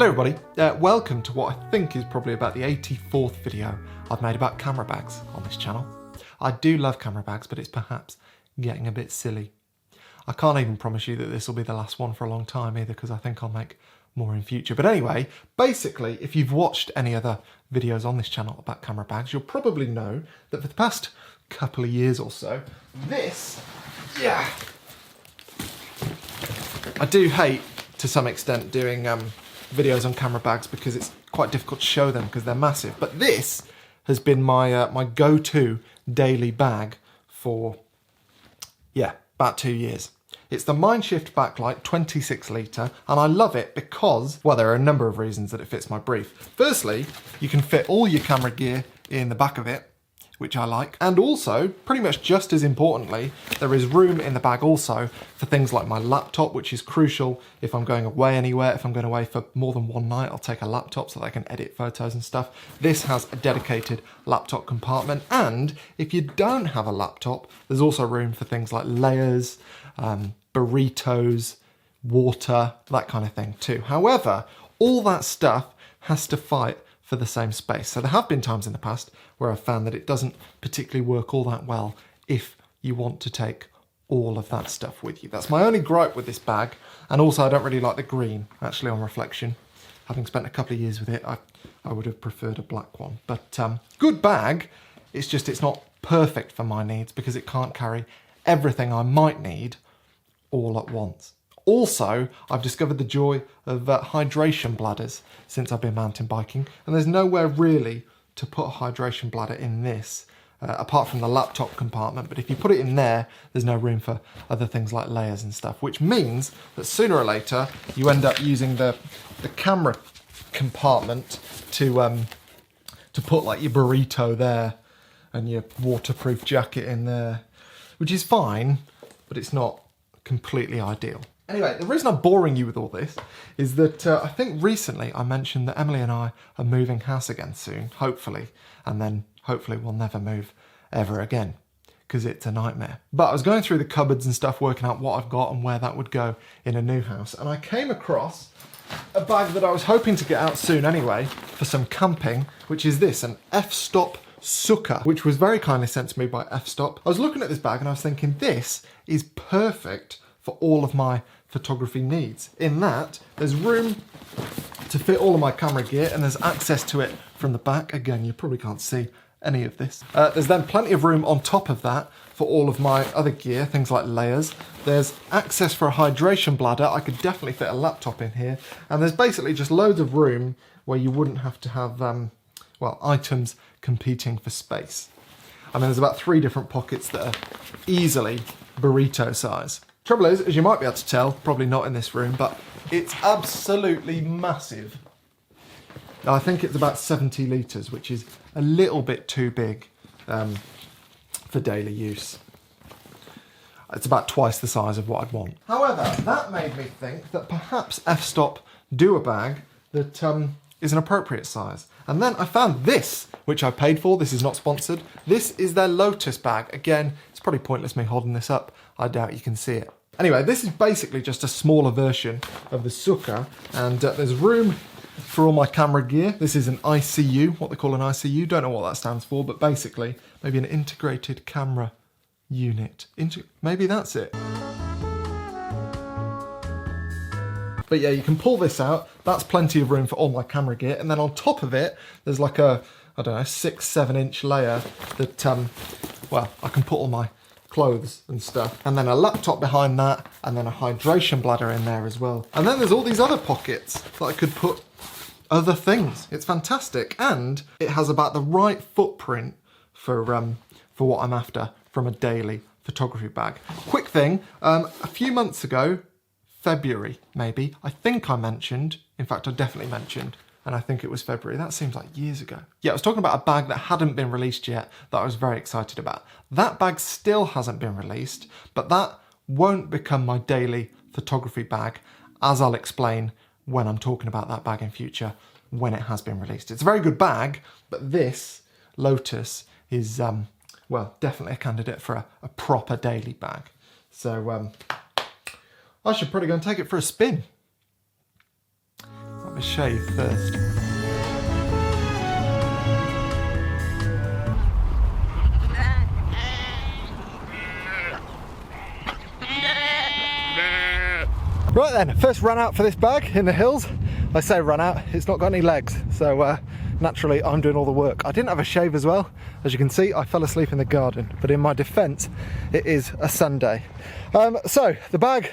Hello everybody, welcome to what I think is probably about the 84th video I've made about camera bags on this channel. I do love camera bags, but it's perhaps getting a bit silly. I can't even promise you that this will be the last one for a long time either, because I think I'll make more in future. But anyway, basically, if you've watched any other videos on this channel about camera bags, you'll probably know that for the past couple of years or so, I do hate, to some extent, doing videos on camera bags because it's quite difficult to show them because they're massive. But this has been my my go-to daily bag for, about 2 years. It's the Mindshift Backlight 26 litre, and I love it because, well, there are a number of reasons that it fits my brief. Firstly, you can fit all your camera gear in the back of it, which I like. And also, pretty much just as importantly, there is room in the bag also for things like my laptop, which is crucial if I'm going away anywhere. If I'm going away for more than one night, I'll take a laptop so that I can edit photos and stuff. This has a dedicated laptop compartment. And if you don't have a laptop, there's also room for things like layers, burritos, water, that kind of thing too. However, all that stuff has to fight for the same space. So there have been times in the past where I've found that it doesn't particularly work all that well if you want to take all of that stuff with you. That's my only gripe with this bag. And also I don't really like the green, actually, on reflection. Having spent a couple of years with it, I would have preferred a black one. But good bag, it's just it's not perfect for my needs because it can't carry everything I might need all at once. Also, I've discovered the joy of hydration bladders since I've been mountain biking, and there's nowhere really to put a hydration bladder in this, apart from the laptop compartment. But if you put it in there, there's no room for other things like layers and stuff, which means that sooner or later you end up using the camera compartment to put like your burrito there and your waterproof jacket in there, which is fine, but it's not completely ideal. Anyway, the reason I'm boring you with all this is that I think recently I mentioned that Emily and I are moving house again soon, hopefully, and then hopefully we'll never move ever again because it's a nightmare. But I was going through the cupboards and stuff, working out what I've got and where that would go in a new house, and I came across a bag that I was hoping to get out soon anyway for some camping, which is this, an F-stop Sucker, which was very kindly sent to me by F-stop. I was looking at this bag and I was thinking, this is perfect for all of my photography needs, in that there's room to fit all of my camera gear and there's access to it from the back. Again, you probably can't see any of this. There's then plenty of room on top of that for all of my other gear, things like layers. There's access for a hydration bladder. I could definitely fit a laptop in here. And there's basically just loads of room where you wouldn't have to have, items competing for space. I mean, there's about 3 different pockets that are easily burrito size. Trouble is, as you might be able to tell, probably not in this room, but it's absolutely massive. Now, I think it's about 70 litres, which is a little bit too big for daily use. It's about twice the size of what I'd want. However, that made me think that perhaps F-stop do a bag that is an appropriate size. And then I found this, which I paid for. This is not sponsored. This is their Lotus bag. Again, it's probably pointless me holding this up. I doubt you can see it. Anyway, this is basically just a smaller version of the Sucker, and there's room for all my camera gear. This is an ICU, what they call an ICU. Don't know what that stands for, but basically maybe an integrated camera unit. Maybe that's it. But yeah, you can pull this out. That's plenty of room for all my camera gear. And then on top of it, there's like a, 6-7 inch layer that, I can put all my clothes and stuff. And then a laptop behind that, and then a hydration bladder in there as well. And then there's all these other pockets that I could put other things. It's fantastic. And it has about the right footprint for what I'm after from a daily photography bag. Quick thing, a few months ago, February maybe, I think I mentioned, in fact I definitely mentioned, and I think it was February, that seems like years ago. Yeah, I was talking about a bag that hadn't been released yet that I was very excited about. That bag still hasn't been released, but that won't become my daily photography bag, as I'll explain when I'm talking about that bag in future, when it has been released. It's a very good bag, but this Lotus is, definitely a candidate for a proper daily bag. So, I should probably go and take it for a spin. Have a shave first. Right then, first run out for this bag in the hills. I say run out, it's not got any legs, so naturally I'm doing all the work. I didn't have a shave as well. As you can see, I fell asleep in the garden, but in my defence, it is a Sunday. So the bag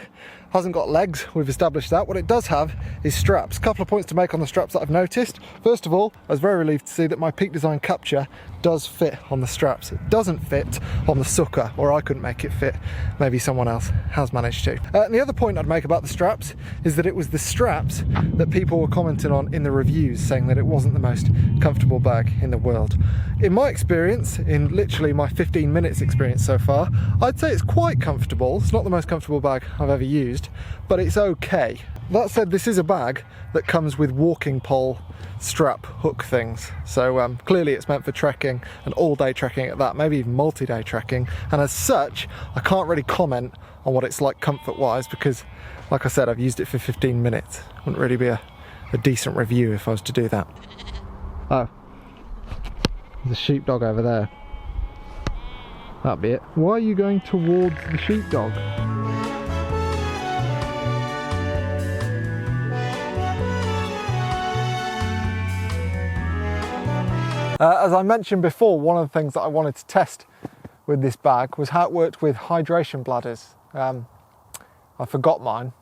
hasn't got legs, we've established that. What it does have is straps. A couple of points to make on the straps that I've noticed. First of all, I was very relieved to see that my Peak Design capture does fit on the straps. It doesn't fit on the sucker, or I couldn't make it fit. Maybe someone else has managed to. And the other point I'd make about the straps is that it was the straps that people were commenting on in the reviews, saying that it wasn't the most comfortable bag in the world. In my experience, in literally my 15 minutes experience so far, I'd say it's quite comfortable. It's not the most comfortable bag I've ever used, but it's okay. That said, this is a bag that comes with walking pole strap hook things, so clearly it's meant for trekking and all-day trekking at that, maybe even multi-day trekking, and as such I can't really comment on what it's like comfort-wise because, like I said, I've used it for 15 minutes. Wouldn't really be a decent review if I was to do that. Oh, there's a sheepdog over there. That'd be it. Why are you going towards the sheepdog? As I mentioned before, one of the things that I wanted to test with this bag was how it worked with hydration bladders. I forgot mine.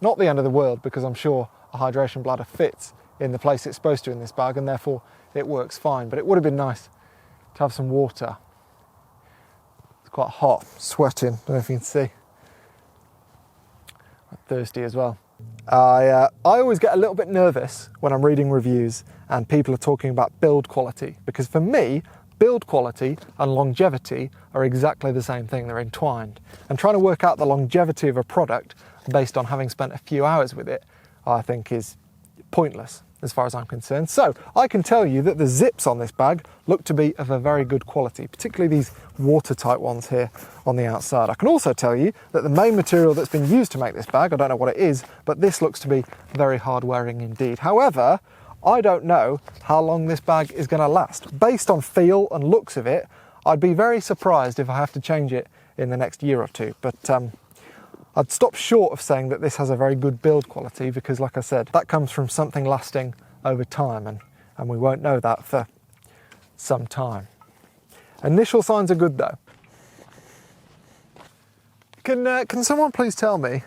Not the end of the world, because I'm sure a hydration bladder fits in the place it's supposed to in this bag, and therefore it works fine. But it would have been nice to have some water. It's quite hot, sweating, don't know if you can see. I'm thirsty as well. I always get a little bit nervous when I'm reading reviews and people are talking about build quality, because for me, build quality and longevity are exactly the same thing, they're entwined. And trying to work out the longevity of a product based on having spent a few hours with it, I think is pointless as far as I'm concerned. So I can tell you that the zips on this bag look to be of a very good quality, particularly these watertight ones here on the outside. I can also tell you that the main material that's been used to make this bag, I don't know what it is, but this looks to be very hard wearing indeed. However, I don't know how long this bag is going to last. Based on feel and looks of it, I'd be very surprised if I have to change it in the next year or two. But I'd stop short of saying that this has a very good build quality because, like I said, that comes from something lasting over time, and we won't know that for some time. Initial signs are good though. Can someone please tell me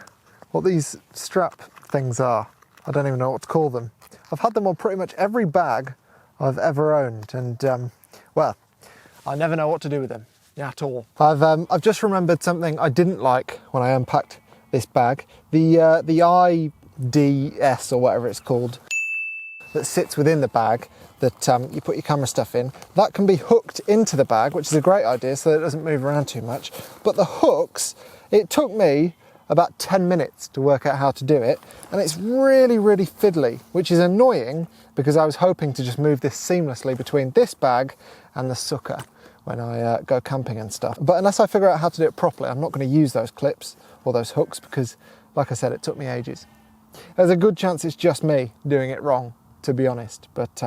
what these strap things are? I don't even know what to call them. I've had them on pretty much every bag I've ever owned, and well, I never know what to do with them at all. I've just remembered something I didn't like when I unpacked this bag. The IDS or whatever it's called that sits within the bag that you put your camera stuff in, that can be hooked into the bag, which is a great idea so that it doesn't move around too much. But the hooks, it took me about 10 minutes to work out how to do it, and it's really, really fiddly, which is annoying because I was hoping to just move this seamlessly between this bag and the sucker when I go camping and stuff. But unless I figure out how to do it properly, I'm not going to use those clips or those hooks because, like I said, it took me ages. There's a good chance it's just me doing it wrong, to be honest, but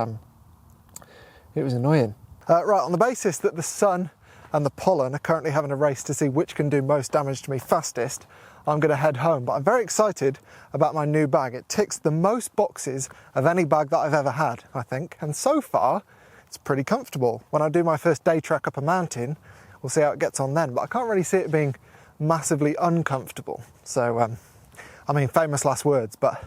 it was annoying. Right, on the basis that the sun and the pollen are currently having a race to see which can do most damage to me fastest, I'm going to head home. But I'm very excited about my new bag. It ticks the most boxes of any bag that I've ever had, I think, and so far it's pretty comfortable. When I do my first day trek up a mountain, we'll see how it gets on then, but I can't really see it being massively uncomfortable. So, I mean, famous last words, but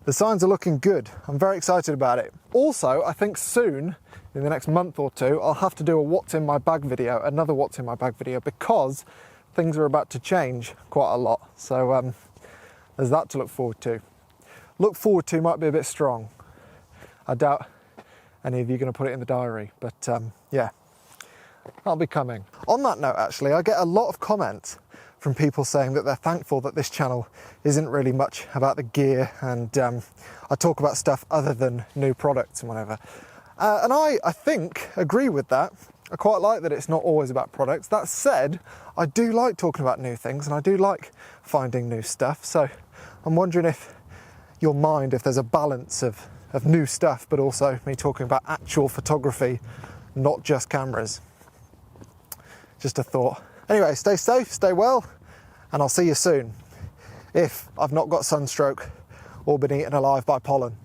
the signs are looking good. I'm very excited about it. Also, I think soon, in the next month or two, I'll have to do a what's in my bag video, another what's in my bag video, because things are about to change quite a lot. So there's that to look forward to. Look forward to might be a bit strong. I doubt any of you are going to put it in the diary, but yeah, that'll be coming. On that note, actually, I get a lot of comments from people saying that they're thankful that this channel isn't really much about the gear, and I talk about stuff other than new products and whatever. And I think agree with that. I quite like that it's not always about products. That said, I do like talking about new things and I do like finding new stuff. So I'm wondering if your mind if there's a balance of new stuff, but also me talking about actual photography, not just cameras. Just a thought. Anyway, stay safe, stay well, and I'll see you soon, if I've not got sunstroke or been eaten alive by pollen.